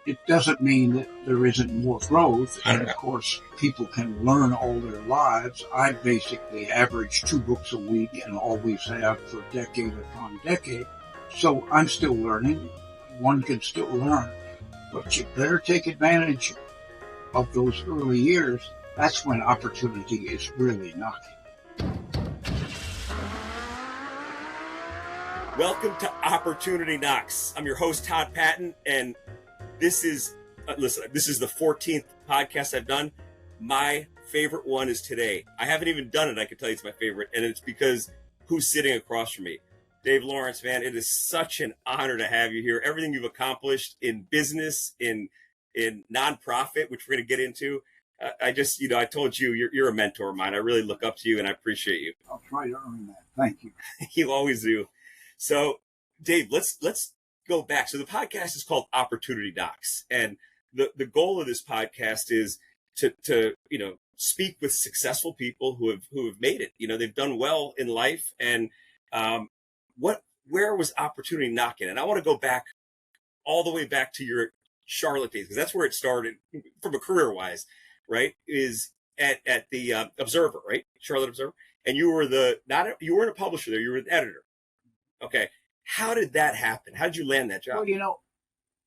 It doesn't mean that there isn't more growth. And of course, people can learn all their lives. I basically average 2 books a week and always have for decade upon decade. So I'm still learning. One can still learn, but you better take advantage of those early years. That's when opportunity is really knocking. Welcome to Opportunity Knocks. I'm your host, Todd Paton, and this is this is the 14th podcast I've done. My favorite one is today. I haven't even done it. I can tell you it's my favorite, and it's because who's sitting across from me? Dave Lawrence, man, it is such an honor to have you here. Everything you've accomplished in business, in nonprofit, which we're going to get into. I told you, you're a mentor of mine. I really look up to you, and I appreciate you. I'll try to earn that. Thank you. You always do. So, Dave, let's go back. So the podcast is called Opportunity Knocks, and the goal of this podcast is to speak with successful people who have made it. They've done well in life, and where was opportunity knocking? And I want to go back all the way back to your Charlotte days, because that's where it started from a career wise, right? Is at the Observer, right? Charlotte Observer, and you weren't a publisher there, you were an editor. Okay. How did that happen? How did you land that job? Well,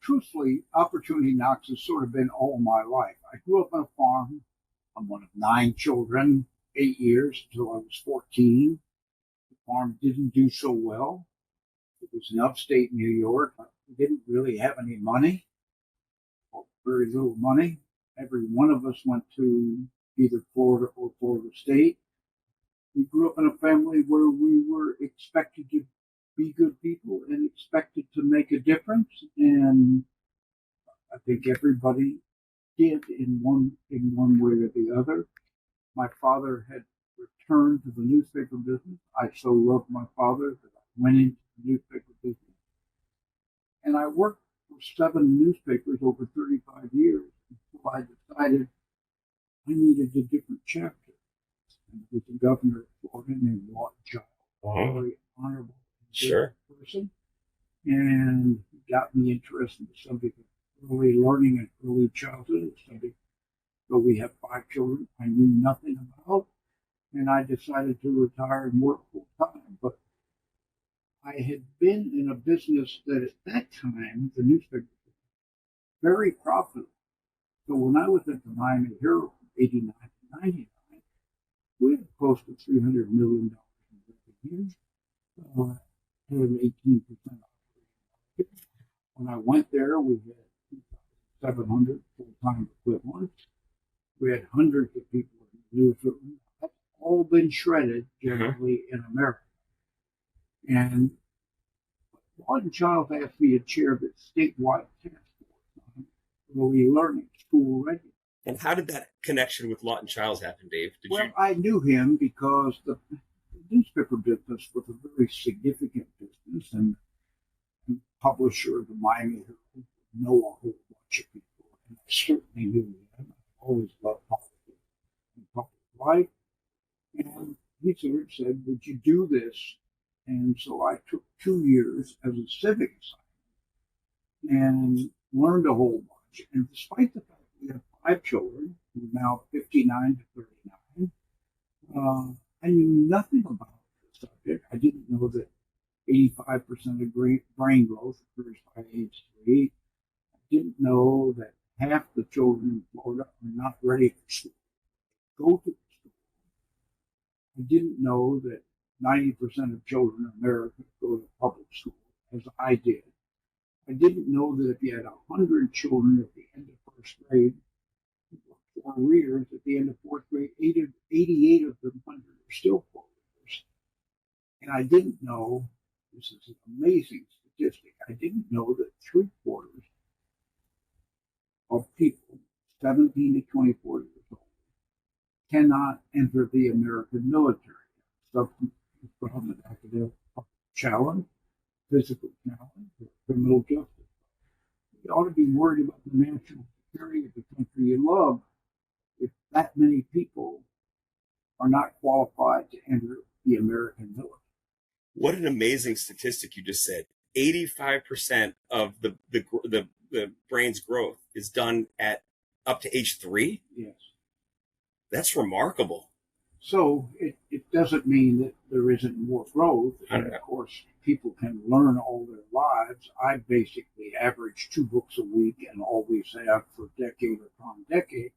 truthfully, Opportunity Knocks has sort of been all my life. I grew up on a farm. I'm one of 9 children, 8 years until I was 14. The farm didn't do so well. It was in upstate New York. We didn't really have any money, or very little money. Every one of us went to either Florida or Florida State. We grew up in a family where we were expected to be good people and expected to make a difference, and I think everybody did in one way or the other. My father had returned to the newspaper business. I so loved my father that I went into the newspaper business, and I worked for 7 newspapers over 35 years until I decided I needed a different chapter. And it was the governor of Florida named Lawton Child, a very honorable person, and he got me interested in the subject of early learning and early childhood, a subject that we have 5 children I knew nothing about, and I decided to retire and work full time. But I had been in a business that at that time, the newspaper, was very profitable. So when I was at the Miami Herald from 89 to 99, we had close to $300 million in revenue. 18% operating. When I went there, we had 2,700 full-time equivalents. We had hundreds of people in the newsroom. That's all been shredded generally in America. And Lawton Child asked me to chair the statewide task force on early learning, school readiness. And how did that connection with Lawton Child happen, Dave? I knew him because the newspaper business was a very significant business, and the publisher of the Miami Herald would know a whole bunch of people, and I certainly knew him. I always loved politics and public life, and he sort of said, "Would you do this?" And so I took 2 years as a civic assignment and learned a whole bunch. And despite the fact we have 5 children, who are now 59 to 39, I knew nothing about the subject. I didn't know that 85% of brain growth occurs by age 3. I didn't know that half the children in Florida are not ready for school. Go to school. I didn't know that 90% of children in America go to public school, as I did. I didn't know that if you had 100 children at the end of first grade, 4 years, at the end of 4th grade, 88 of them 100 are still 4 years. And I didn't know, this is an amazing statistic, I didn't know that 3/4 of people 17 to 24 years old cannot enter the American military. Substance from an academic challenge, physical challenge, or criminal justice. You ought to be worried about the national security of the country you love if that many people are not qualified to enter the American military. What an amazing statistic you just said. 85% of the brain's growth is done at up to age 3. Yes. That's remarkable. So it doesn't mean that there isn't more growth. And of course, people can learn all their lives. I basically average 2 books a week and always have for decade upon decade.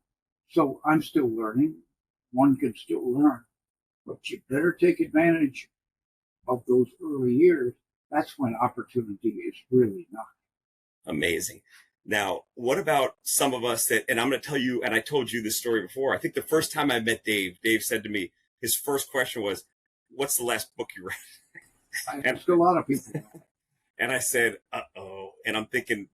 So I'm still learning. One can still learn. But you better take advantage of those early years. That's when opportunity is really not. Amazing. Now, what about some of us that, and I'm going to tell you, and I told you this story before. I think the first time I met Dave said to me, his first question was, "What's the last book you read?" I ask a lot of people. And I said, "Uh-oh." And I'm thinking,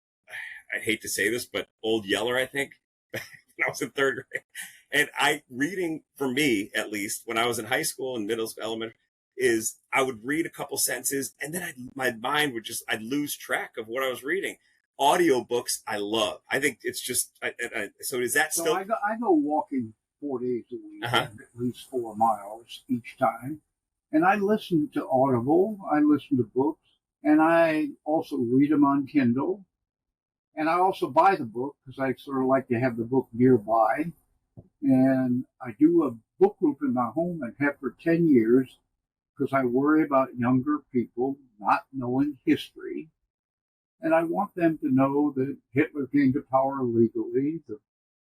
I hate to say this, but Old Yeller, I think, when I was in 3rd grade. And reading, for me, at least, when I was in high school and middle school, elementary, is I would read a couple sentences and then my mind would I'd lose track of what I was reading. Audiobooks, I love. I think it's just, so is that still? So I go walking 4 days a week, at least 4 miles each time. And I listen to Audible, I listen to books, and I also read them on Kindle. And I also buy the book because I sort of like to have the book nearby. And I do a book group in my home and have for 10 years because I worry about younger people not knowing history. And I want them to know that Hitler came to power legally. The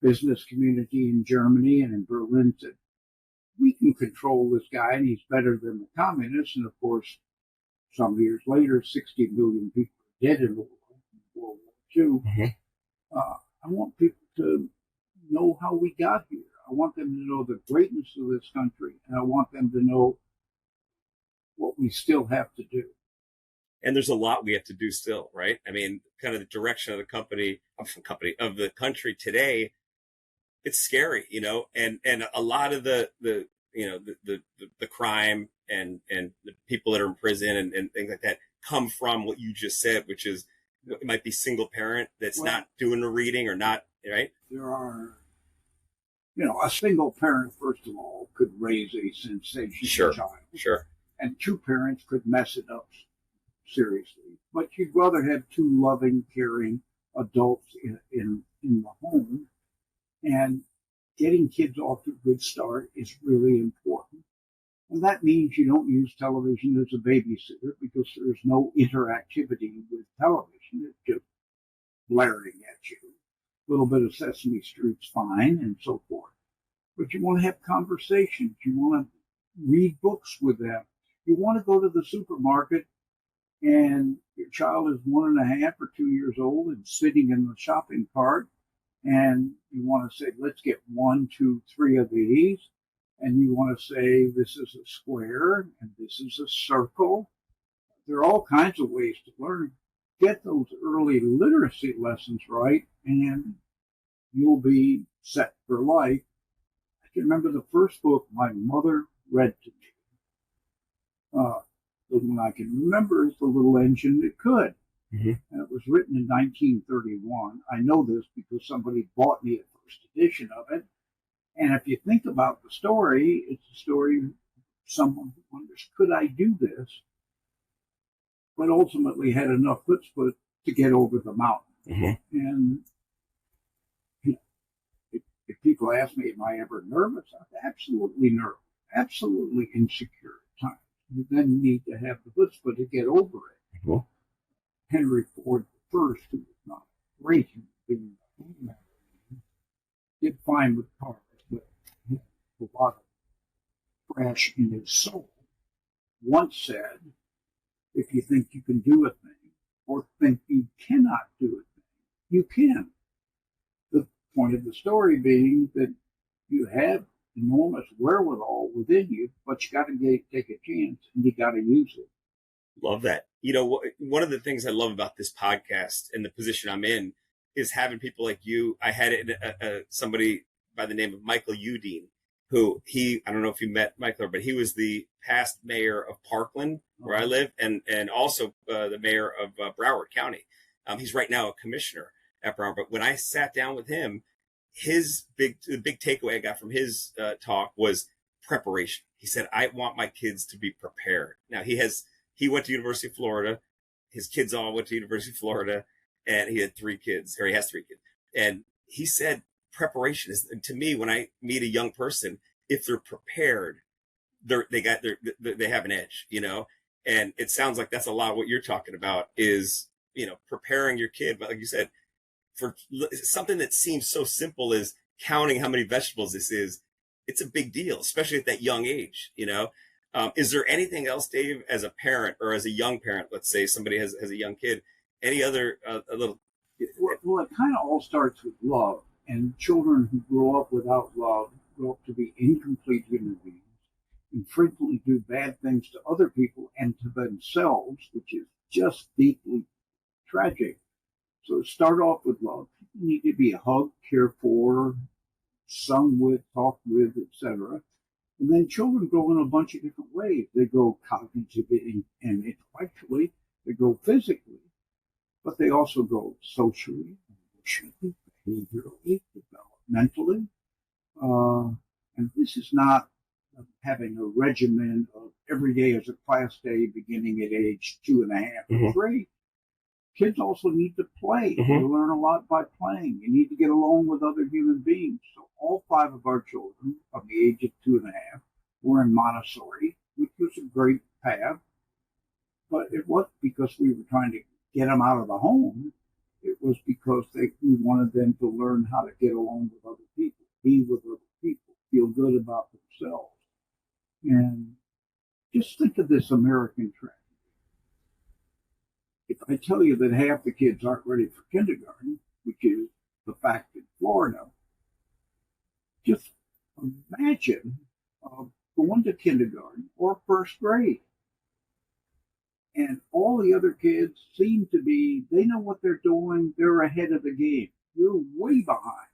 business community in Germany and in Berlin said, we can control this guy and he's better than the communists. And of course, some years later, 60 million people are dead in World War II. I want people to know how we got here. I want them to know the greatness of this country. And I want them to know what we still have to do. And there's a lot we have to do still, right? I mean, kind of the direction of the of the country today, it's scary, and a lot of the crime and the people that are in prison and things like that come from what you just said, which is it might be single parent that's not doing the reading or not, right? There are, a single parent, first of all, could raise a sensational child. Sure. And 2 parents could mess it up seriously. But you'd rather have 2 loving, caring adults in the home. And getting kids off to a good start is really important. And that means you don't use television as a babysitter because there's no interactivity with television. It's just blaring at you. A little bit of Sesame Street's fine and so forth. But you want to have conversations. You want to read books with them. You want to go to the supermarket and your child is 1.5 or 2 years old and sitting in the shopping cart, and you want to say, let's get 1, 2, 3 of these, and you want to say, this is a square and this is a circle. There are all kinds of ways to learn. Get those early literacy lessons right, and you'll be set for life. I can remember the first book my mother read to me. The one I can remember is The Little Engine That Could. And it was written in 1931. I know this because somebody bought me a first edition of it. And if you think about the story, it's a story of someone who wonders, could I do this? But ultimately had enough chutzpah to get over the mountain. And if people ask me, am I ever nervous? I'm absolutely nervous, absolutely insecure at times. You then need to have the chutzpah to get over it. Henry Ford I, who was not a great human being, did fine with cars, but he had a lot of trash in his soul. Once said, if you think you can do a thing or think you cannot do a thing, you can. The point of the story being that you have enormous wherewithal within you, but you got to take a chance and you got to use it. Love that. One of the things I love about this podcast and the position I'm in is having people like you. I had somebody by the name of Michael Udine, who I don't know if you met Michael, but he was the past mayor of Parkland, where I live, and also the mayor of Broward County. He's right now a commissioner at Broward. But when I sat down with him, the big takeaway I got from his talk was preparation. He said, I want my kids to be prepared. Now he went to University of Florida, his kids all went to University of Florida, and he had 3 kids, or he has 3 kids. And he said preparation is, to me, when I meet a young person, if they're prepared, they have an edge, And it sounds like that's a lot of what you're talking about is, preparing your kid. But like you said, for something that seems so simple as counting how many vegetables this is, it's a big deal, especially at that young age. Is there anything else, Dave, as a parent or as a young parent, let's say somebody has a young kid, any other a little? Well, it kind of all starts with love, and children who grow up without love grow up to be incomplete human beings and frequently do bad things to other people and to themselves, which is just deeply tragic. So start off with love. People need to be hugged, cared for, sung with, talked with, etc. And then children grow in a bunch of different ways. They grow cognitively and intellectually. They grow physically, but they also grow socially, emotionally, behaviorally, developmentally. And this is not having a regimen of every day as a class day beginning at age 2.5 or 3. Kids also need to play. They learn a lot by playing. You need to get along with other human beings. So all 5 of our children from the age of 2.5 were in Montessori, which was a great path. But it wasn't because we were trying to get them out of the home. It was because we wanted them to learn how to get along with other people, be with other people, feel good about themselves. And just think of this American trend. If I tell you that half the kids aren't ready for kindergarten, which is the fact in Florida, just imagine going to kindergarten or first grade. And all the other kids seem to be, they know what they're doing, they're ahead of the game. You're way behind.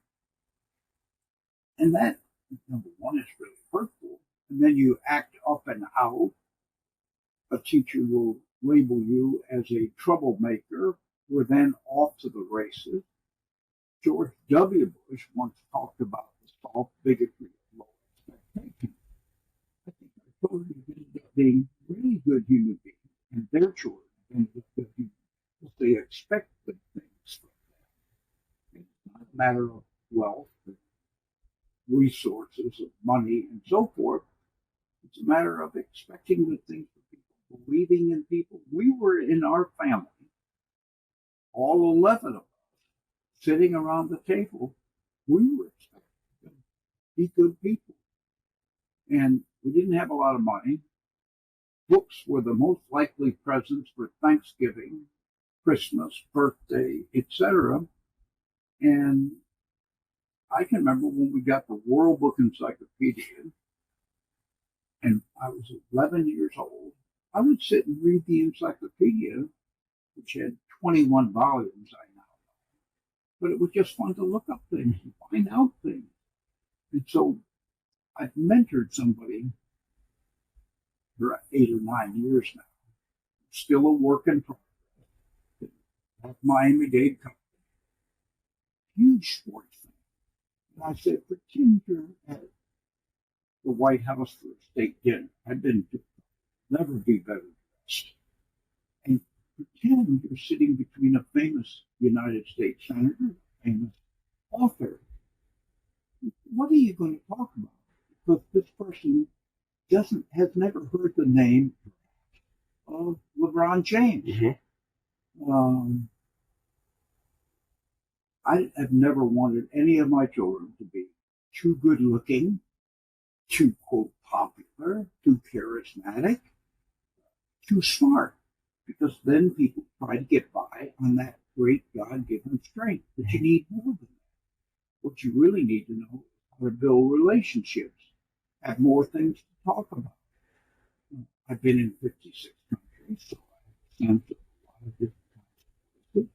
And that, number one, is really hurtful. And then you act up and out. A teacher will label you as a troublemaker. We're then off to the races. George W. Bush once talked about the soft bigotry of low expectations. I think our children ended up being really good human beings, and their children ended up good human beings because they expect good things from them. It's not a matter of wealth, and resources, of money, and so forth. It's a matter of expecting good things from people, believing in people. We were in our family, all 11 of us, sitting around the table. We were expecting to be good people. And we didn't have a lot of money. Books were the most likely presents for Thanksgiving, Christmas, birthday, etc. And I can remember when we got the World Book Encyclopedia, and I was 11 years old, I would sit and read the encyclopedia, which had 21 volumes, I now know. But it was just fun to look up things and find out things. And so I've mentored somebody for 8 or 9 years now. Still a work in progress. At Miami-Dade Company. Huge sports fan. And I said, pretend you're at the White House for a state dinner. I've been to never be better dressed. And pretend you're sitting between a famous United States senator, a famous author. What are you going to talk about? Because this person has never heard the name of LeBron James. I have never wanted any of my children to be too good looking, too, quote, popular, too charismatic, too smart, because then people try to get by on that great God-given strength. But you need more than that. What you really need to know is how to build relationships, have more things to talk about. I've been in 56 countries, so I have a sense of a lot of different kinds of places,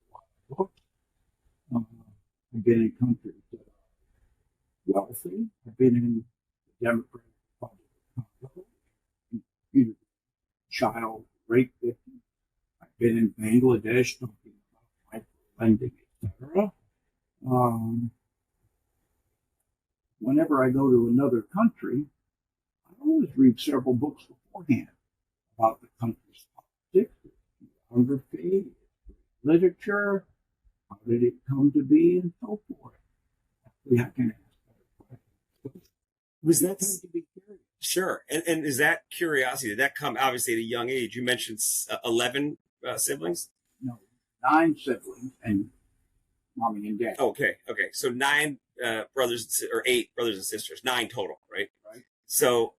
a lot of books. I've been in countries that are wealthy. I've been in the Democratic Republic of Congo, in child rape victims. I've been in Bangladesh talking about micro-lending, etc. Whenever I go to another country, I always read several books beforehand about the country's politics, geography, literature, how did it come to be, and so forth. We have to ask that question. Was We that tend to be curious. sure? And is that curiosity, did that come obviously at a young age? You mentioned 11 siblings. No, 9 siblings and mommy and dad. Okay. So 9 brothers or 8 brothers and sisters, 9 total, right? Right. So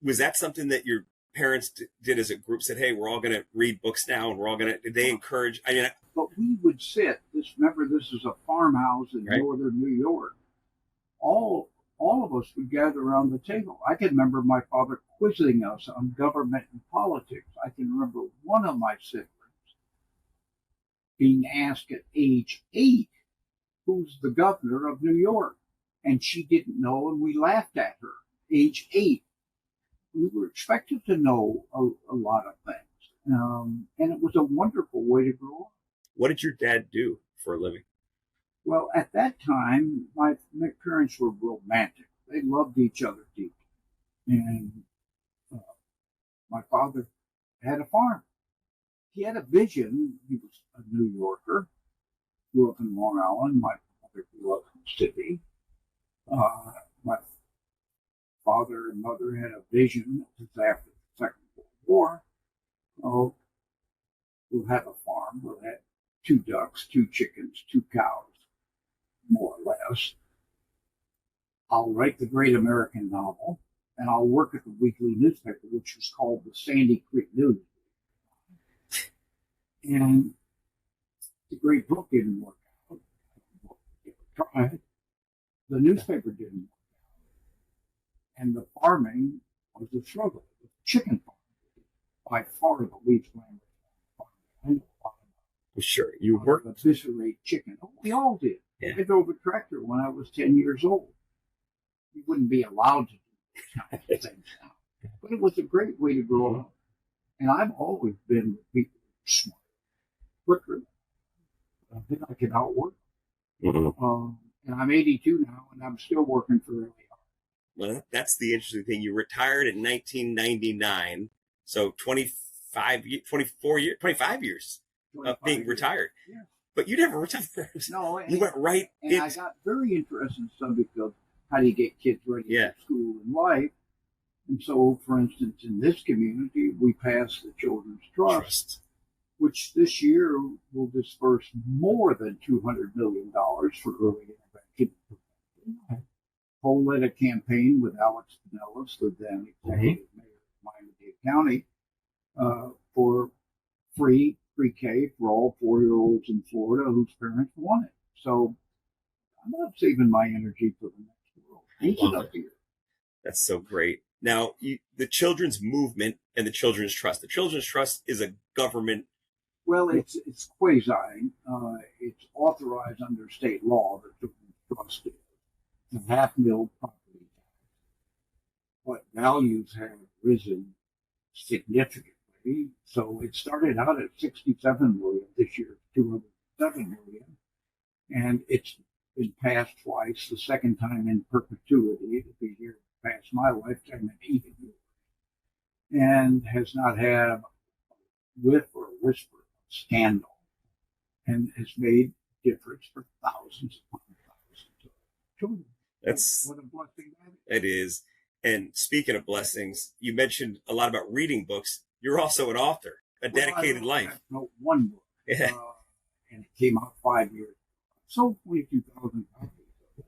was that something that your parents did as a group? Said, "Hey, we're all going to read books now, and we're all going to." Did they encourage? I mean, But we would sit. Remember, this is a farmhouse in Right. northern New York. All of us would gather around the table. I can remember my father quizzing us on government and politics. I can remember one of my siblings being asked at age 8, who's the governor of New York? And she didn't know, and we laughed at her. Age 8. We were expected to know a lot of things. And it was a wonderful way to grow up. what did your dad do for a living? Well, at that time, my parents were romantic. They loved each other deeply. And my father had a farm. He had a vision. He was a New Yorker, grew up in Long Island. My mother grew up in the city. My father and mother had a vision after the Second World War. We'll have a farm. We'll have 2 ducks, 2 chickens, 2 cows, more or less. I'll write the great American novel, and I'll work at the weekly newspaper, which was called the Sandy Creek News. And the great book didn't work out. Tried. The newspaper didn't work out. And the farming was a struggle. The chicken farm, by far the least glamorous farm. I know a lot about Sure, you worked. eviscerate chicken. Oh, we all did. Yeah. I drove a tractor when I was 10 years old. You wouldn't be allowed to do those kinds of things now. But it was a great way to grow up. And I've always been with people smart, quicker. I think I can outwork. Mm-hmm. And I'm 82 now, and I'm still working for really hard. Well, that's the interesting thing. You retired in 1999, so 25 years of being retired. Yeah. But you never retired. No, You went right and I got very interested in the subject of how do you get kids ready for school and life. And so, for instance, in this community, we passed the Children's Trust, which this year will disperse more than $200 million for early intervention. Cole led a campaign with Alex Pinellas, the then executive mayor of Miami-Dade County, for free pre-K for all 4-year-olds in Florida whose parents want it. So I'm not saving my energy for the next world. Use it up here. That's so great. Now, the Children's Movement and the Children's Trust. The Children's Trust is a government. Well, it's quasi. It's authorized under state law. The Children's Trust is a half-milled property tax. But values have risen significantly. So it started out at 67 million. This year, 207 million. And it's been passed twice, the second time in perpetuity. It'll be here past my lifetime and even yours. And has not had a whiff or a whisper of scandal. And has made difference for thousands upon thousands of children. That's what a blessing that is. It is. And speaking of blessings, you mentioned a lot about reading books. You're also an author, a dedicated life. I wrote one book, Yeah. and it came out 5 years ago. Sold 22,000 copies.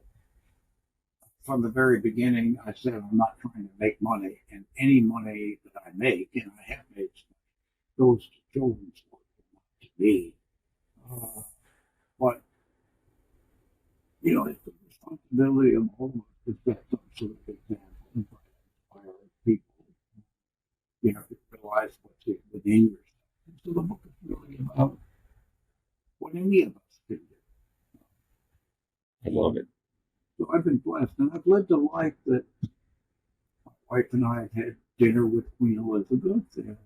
From the very beginning, I said I'm not trying to make money, and any money that I make, and I have made, goes to children's books, not to me. But you know, it's the responsibility of all of us to set some sort of example and try to inspire people. You have to realize what's within yourself. And so the book is really about what any of us can do. I love it. So I've been blessed, and I've lived a life that my wife and I have had dinner with Queen Elizabeth, and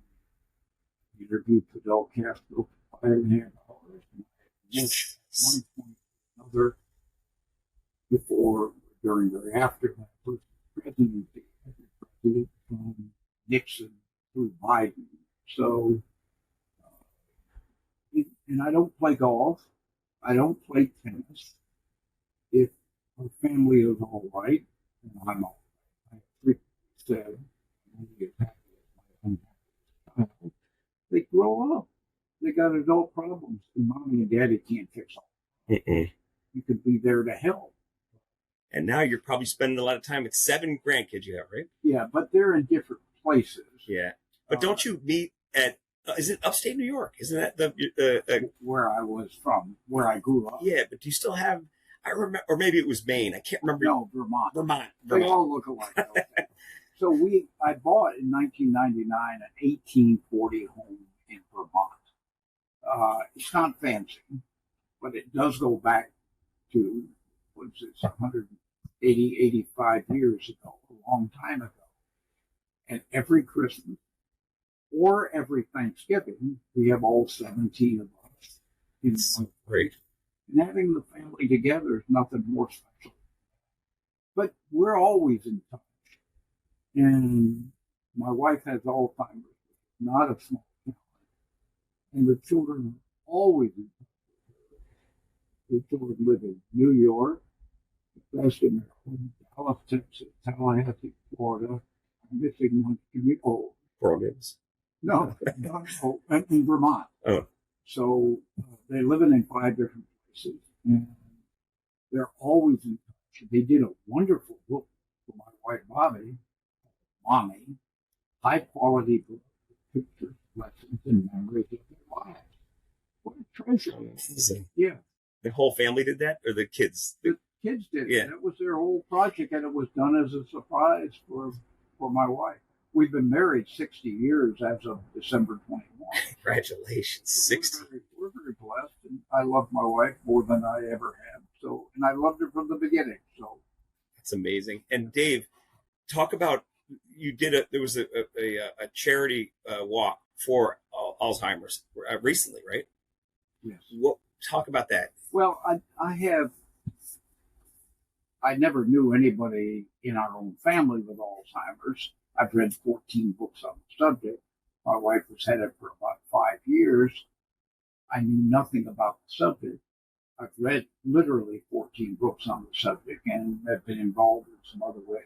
interviewed Fidel Castro for 5.5 hours. And I had one point or another before, during, or after my first presidency, President from Nixon through Biden. So And I don't play golf. I don't play tennis. If our family is all right, and I'm all right. I frequently said, I'm only as happy as my unhappy child. They grow up. They got adult problems, and mommy and daddy can't fix them. You could be there to help. And now you're probably spending a lot of time with 7 grandkids you have, right? Yeah, but they're in different places. Yeah. But don't you meet at, is it upstate New York? Isn't that the where I was from, where I grew up? Yeah, but do you still have, I remember, or maybe it was Maine. I can't remember. No, Vermont. Vermont. They all look alike. So I bought in 1999 an 1840 home in Vermont. It's not fancy, but it does go back to, what's it, 180, 85 years ago, a long time ago. And every Christmas or every Thanksgiving, we have all 17 of us. It's great. And having the family together is nothing more special. But we're always in touch. And my wife has Alzheimer's, not a small talent. And the children are always in touch with her. The children live in New York, West Maryland, Dallas, Texas, Tallahassee, Florida. I'm missing one community. Oh, Programs. no, in Vermont. Oh. So they're living in 5 different places, and they're always in touch. They did a wonderful book for my wife, Bobby, Mommy, high quality book with pictures, lessons, and memories of their lives. What a treasure. Amazing. Yeah. The whole family did that, or the kids? The kids did. Yeah. That was their whole project, and it was done as a surprise for my wife. We've been married 60 years as of December 21. Congratulations. 60. We're very blessed, and I love my wife more than I ever have. So, and I loved her from the beginning. So that's amazing. And Dave, talk about, there was a charity walk for Alzheimer's recently, right? Yes. Talk about that. Well, I never knew anybody in our own family with Alzheimer's. I've read 14 books on the subject. My wife was had it for about 5 years. I knew nothing about the subject. I've read literally 14 books on the subject and have been involved in some other ways.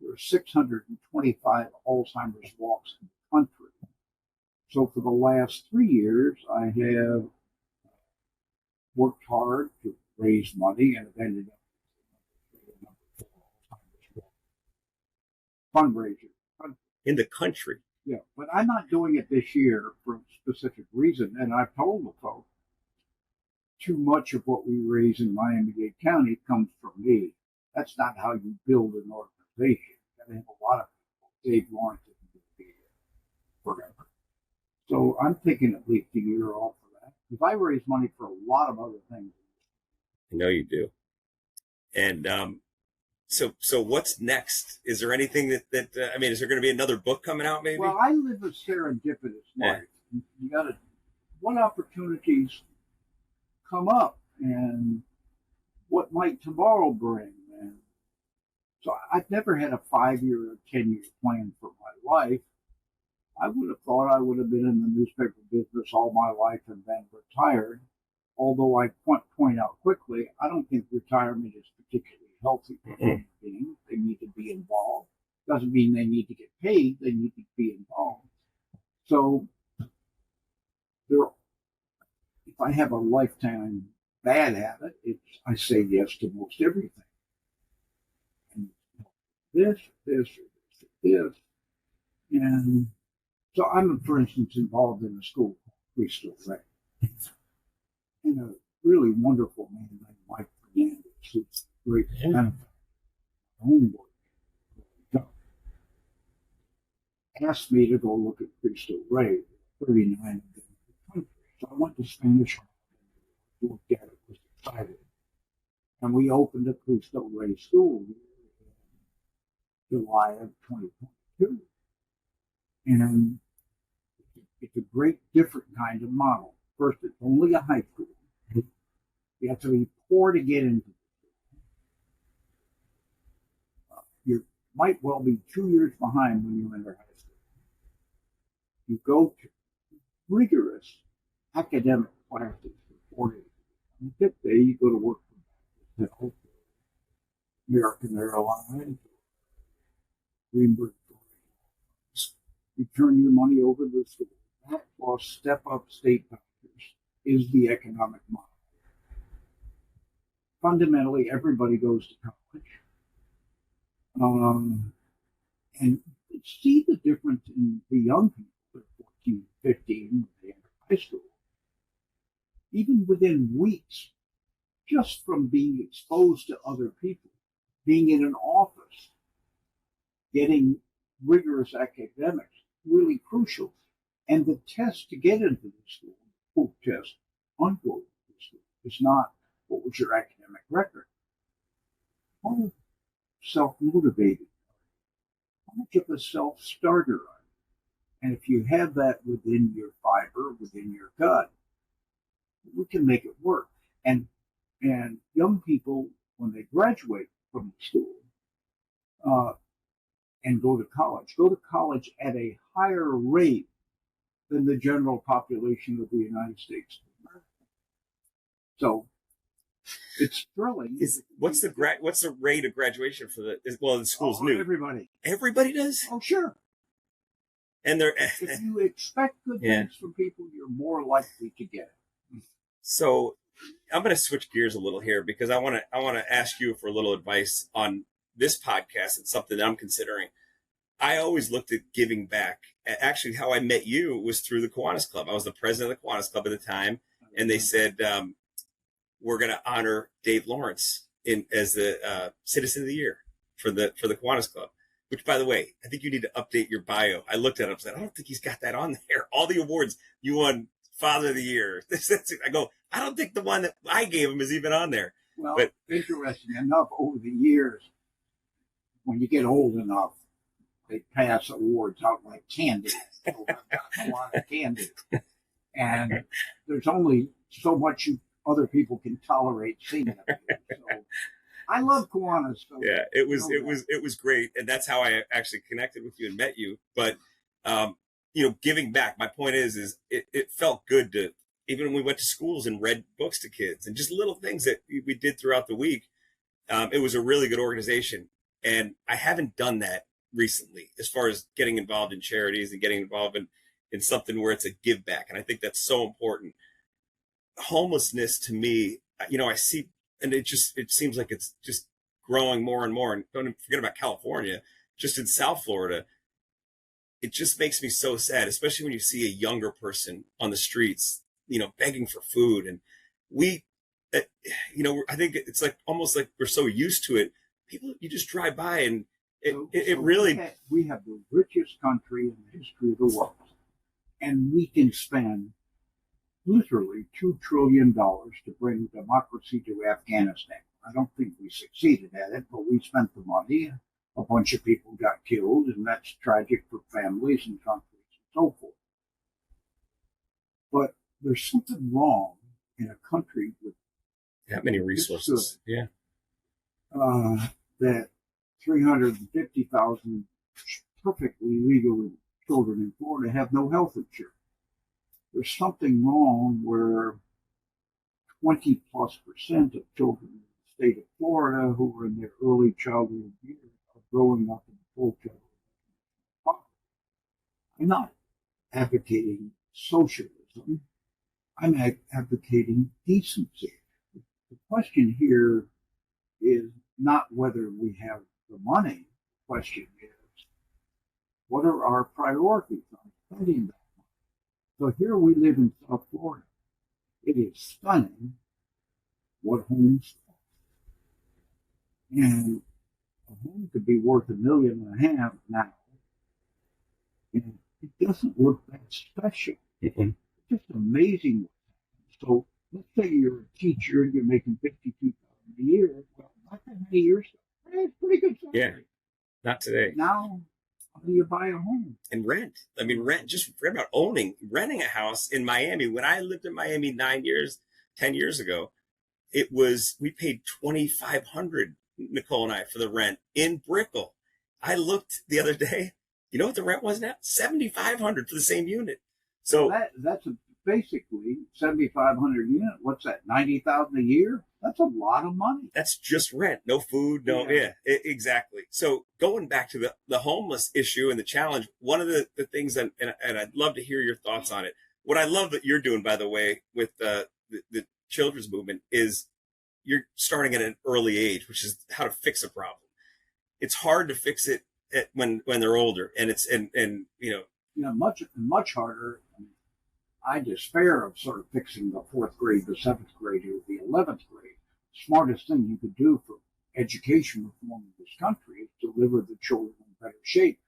There are 625 Alzheimer's walks in the country. So for the last 3 years, I have worked hard to raise money and have ended up with the number 4 Alzheimer's walk fundraiser. In the country. Yeah, but I'm not doing it this year for a specific reason. And I've told the folks, too much of what we raise in Miami-Dade County comes from me. That's not how you build an organization. You got to have a lot of people. Dave Lawrence isn't be here forever. So I'm taking at least a year off for that. Because I raise money for a lot of other things. I know you do. And so what's next? Is there anything is there going to be another book coming out maybe? Well, I live a serendipitous life. You got to, what opportunities come up and what might tomorrow bring? And so I've never had a 5-year or 10-year plan for my life. I would have thought I would have been in the newspaper business all my life and then retired. Although I point out quickly, I don't think retirement is particularly healthy for human beings. They need to be involved. Doesn't mean they need to get paid. They need to be involved. So if I have a lifetime bad habit, I say yes to most everything. And this. And so I'm, for instance, involved in a school called Crystal Ray. And a really wonderful man named Mike Fernandez, who's a great benefit. Homework. Asked me to go look at Crystal Ray, 39 of them in the country. So I went to Spanish Harlem, looked at it, was excited. And we opened a Crystal Ray school in July of 2022. And it's a great different kind of model. First, it's only a high school. You have to be poor to get into it. You might well be 2 years behind when you enter high school. You go to rigorous academics classes for 4 days. On the 5th day, you go to work for Baptist Health, American Airlines, Greenberg. You turn your money over to the school. That plus step-up state factors is the economic model. Fundamentally, everybody goes to college. And see the difference in the young people at 14, 15, when they enter high school. Even within weeks, just from being exposed to other people, being in an office, getting rigorous academics, really crucial. And the test to get into the school, quote test, unquote, is not what was your academic record. How self-motivated, how much of a self-starter are you? And if you have that within your fiber, within your gut, we can make it work. And young people, when they graduate from school and go to college at a higher rate than the general population of the United States. So it's thrilling. What's the rate of graduation for the school's new? Everybody. Everybody does? Oh, sure. And they're if you expect good things from people, you're more likely to get it. So I'm going to switch gears a little here because I want to ask you for a little advice on this podcast. It's something that I'm considering. I always looked at giving back. Actually, how I met you was through the Kiwanis Club. I was the president of the Kiwanis Club at the time, and they said we're going to honor Dave Lawrence as the Citizen of the Year for the Kiwanis Club. Which, by the way, I think you need to update your bio. I looked at it. I said, I don't think he's got that on there. All the awards you won, Father of the Year. I go, I don't think the one that I gave him is even on there. Well, but interesting enough, over the years, when you get old enough, they pass awards out like candy. So I've gotten a lot of candy. And there's only so much other people can tolerate seeing of you. So I love Kiwanis. So yeah, it was great. And that's how I actually connected with you and met you. But, giving back, my point is it felt good to, even when we went to schools and read books to kids and just little things that we did throughout the week. It was a really good organization. And I haven't done that recently as far as getting involved in charities and getting involved in something where it's a give back. And I think that's so important. Homelessness to me, I see, and it seems like it's just growing more and more. And don't forget about California, just in South Florida. It just makes me so sad, especially when you see a younger person on the streets, begging for food. And I think it's like almost like we're so used to it. People, you just drive by and it really. We have the richest country in the history of the world. And we can spend literally $2 trillion to bring democracy to Afghanistan. I don't think we succeeded at it, but we spent the money. A bunch of people got killed, and that's tragic for families and countries and so forth. But there's something wrong in a country with that many resources. That 350,000 perfectly legal children in Florida have no health insurance. There's something wrong where 20+% of children in the state of Florida who are in their early childhood years are growing up in full childhood poverty. I'm not advocating socialism. I'm advocating decency. The question here is not whether we have the money. The question is, what are our priorities on spending that? So here we live in South Florida. It is stunning what homes cost. And a home could be worth $1.5 million now. And it doesn't look that special. Mm-hmm. It's just amazing. So let's say you're a teacher and you're making $52,000 a year. Well, not that many years ago. It's pretty good salary. Yeah, not today. Now, how do you buy a home? And rent. I mean, just forget about renting a house in Miami. When I lived in Miami 10 years ago, we paid $2,500, Nicole and I, for the rent in Brickell. I looked the other day. You know what the rent was now? $7,500 for the same unit. So that's a basically 7,500 units. What's that? 90,000 a year? That's a lot of money. That's just rent, no food, exactly. So going back to the homeless issue and the challenge, one of the things, and I'd love to hear your thoughts on it. What I love that you're doing, by the way, with the children's movement is you're starting at an early age, which is how to fix a problem. It's hard to fix it when they're older, and it's much harder. I despair of sort of fixing the 4th grade, the 7th grade, or the 11th grade. The smartest thing you could do for education reform in this country is deliver the children in better shape.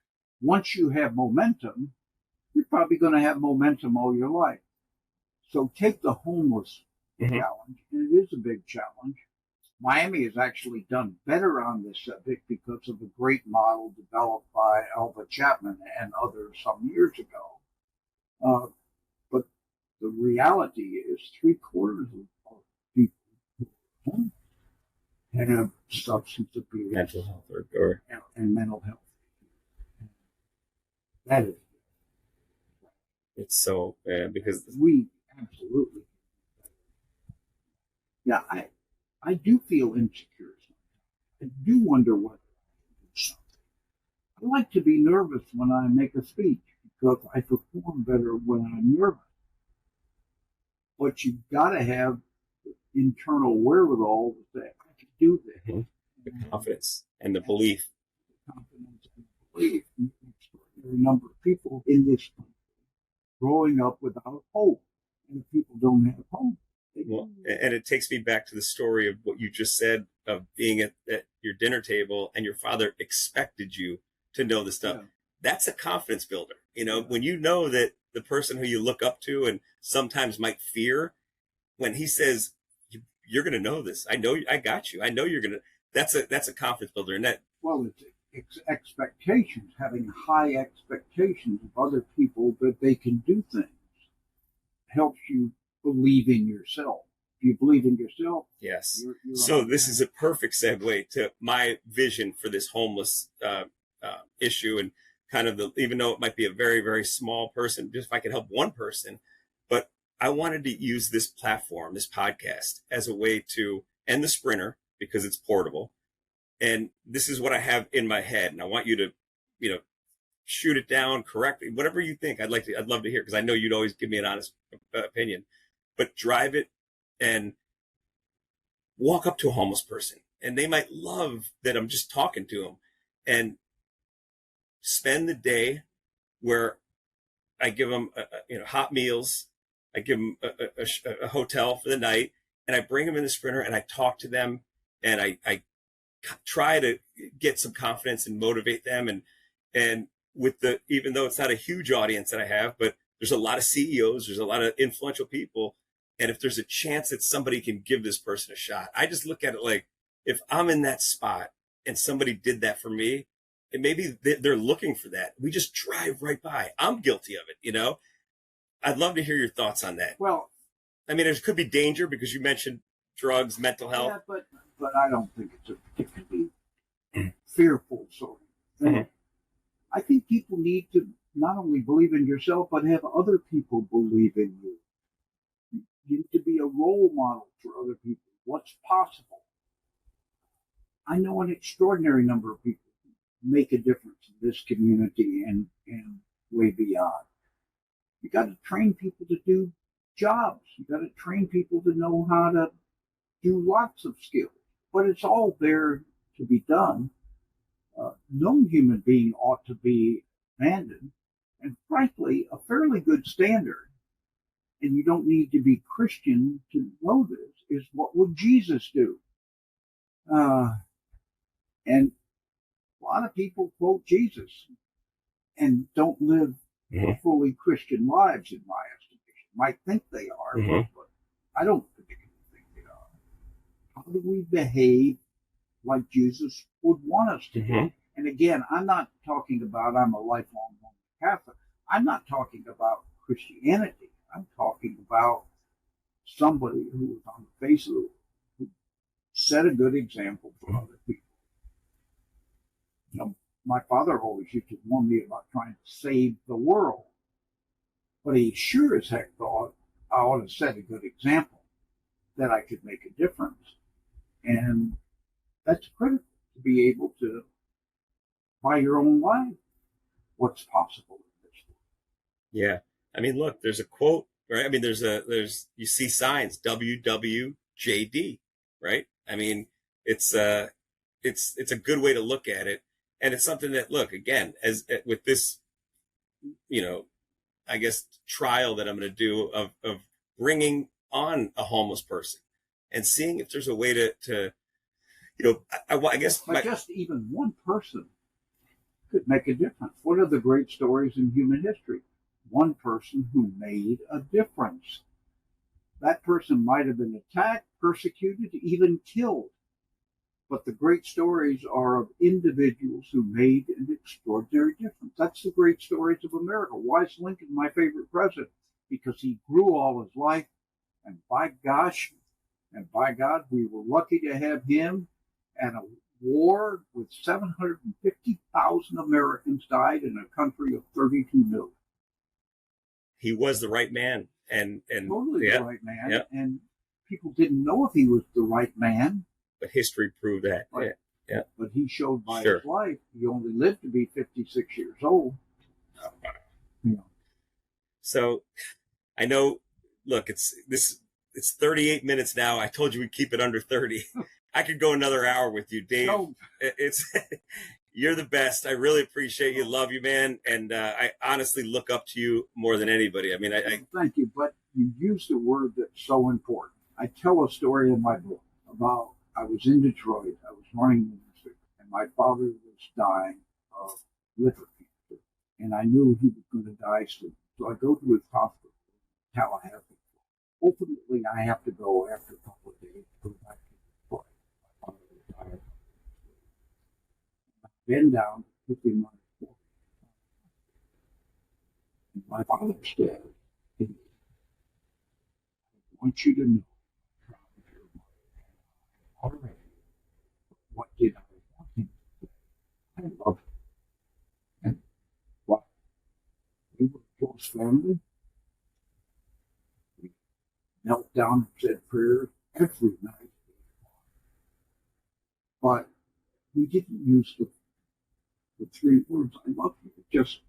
Once you have momentum, you're probably going to have momentum all your life. So take the homeless challenge, and it is a big challenge. Miami has actually done better on this subject because of a great model developed by Alva Chapman and others some years ago. But the reality is 3/4 of people who have substance abuse, mental health, and mental health. That is. It's so because we absolutely. Yeah, I do feel insecure. I do wonder what I do something. I like to be nervous when I make a speech because I perform better when I'm nervous. But you've got to have internal wherewithal to say, I can do this. The confidence and the belief. The confidence and the belief. An extraordinary number of people in this country growing up without hope. And if people don't have hope, and it takes me back to the story of what you just said of being at your dinner table and your father expected you to know this stuff. Yeah. That's a confidence builder. When you know that the person who you look up to and sometimes might fear, when he says, you're going to know this. I know, I got you. I know you're going to, that's a confidence builder. And that, well, it's expectations, having high expectations of other people that they can do things helps you believe in yourself. If you believe in yourself, yes. So this is a perfect segue to my vision for this homeless issue, and kind of even though it might be a very, very small person, just if I could help one person, but I wanted to use this platform, this podcast, as a way to end the Sprinter because it's portable. And this is what I have in my head, and I want you to, shoot it down correctly, whatever you think. I'd love to hear, because I know you'd always give me an honest opinion. But drive it and walk up to a homeless person, and they might love that I'm just talking to them, and spend the day where I give them hot meals, I give them a hotel for the night, and I bring them in the Sprinter and I talk to them, and I try to get some confidence and motivate them, and with even though it's not a huge audience that I have, but there's a lot of CEOs, there's a lot of influential people. And if there's a chance that somebody can give this person a shot, I just look at it like, if I'm in that spot and somebody did that for me, and maybe they're looking for that, we just drive right by. I'm guilty of it, I'd love to hear your thoughts on that. Well, I mean, there could be danger because you mentioned drugs, mental health. Yeah, but I don't think it's a particularly fearful sort of thing. I think people need to not only believe in yourself, but have other people believe in you. You need to be a role model for other people. What's possible? I know an extraordinary number of people who make a difference in this community and way beyond. You got to train people to do jobs. You got to train people to know how to do lots of skills. But it's all there to be done. No human being ought to be abandoned. And frankly, a fairly good standard, and you don't need to be Christian to know this, is what would Jesus do? And a lot of people quote Jesus and don't live fully Christian lives, in my estimation. Might think they are, but I don't particularly think they are. How do we behave like Jesus would want us to do? And again, I'm not talking about I'm a lifelong Catholic. I'm not talking about Christianity. I'm talking about somebody who was on the face of the world, who set a good example for other people. My father always used to warn me about trying to save the world, but he sure as heck thought I ought to set a good example that I could make a difference. And that's critical to be able to, by your own life, what's possible in this world. Yeah. I mean, look, there's a quote, right? I mean, you see signs, WWJD, right? I mean, it's a good way to look at it. And it's something that, look, again, as with this, I guess, trial that I'm going to do of bringing on a homeless person and seeing if there's a way to I guess just even one person could make a difference. One of the great stories in human history, one person who made a difference. That person might have been attacked, persecuted, even killed. But the great stories are of individuals who made an extraordinary difference. That's the great stories of America. Why is Lincoln my favorite president? Because he grew all his life, and by gosh, and by God, we were lucky to have him. And a war with 750,000 Americans died in a country of 32 million. He was the right man, and totally yeah, the right man. Yeah. And people didn't know if he was the right man. But history proved that. Right. Yeah. But he showed by his life. He only lived to be 56 years old. So I know, look, it's 38 minutes now. I told you we'd keep it under 30. I could go another hour with you, Dave. No. You're the best. I really appreciate you. Love you, man. And I honestly look up to you more than anybody. I mean, thank you. But you used a word that's so important. I tell a story in my book about I was in Detroit. I was running the district, and my father was dying of liver cancer, and I knew he was going to die soon. So I go to his hospital in Tallahassee. Ultimately, I have to go after a couple of days to go back to Detroit. My father was dying. I've been down to 50 miles. And my father said, I want you to know, already, what did I want him to say? I love him. And what? We were a close family. We knelt down and said prayers every night. But we didn't use the 3 words, I love you. It just,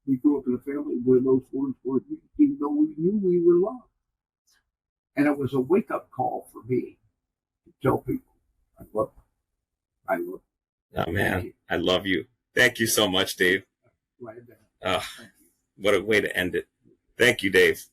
we grew up in a family where those words were used, even though we knew we were loved. And it was a wake-up call for me to tell people, I love you. I love you. Oh, man, I love you. Thank you so much, Dave. Glad to have you. What a way to end it. Thank you, Dave.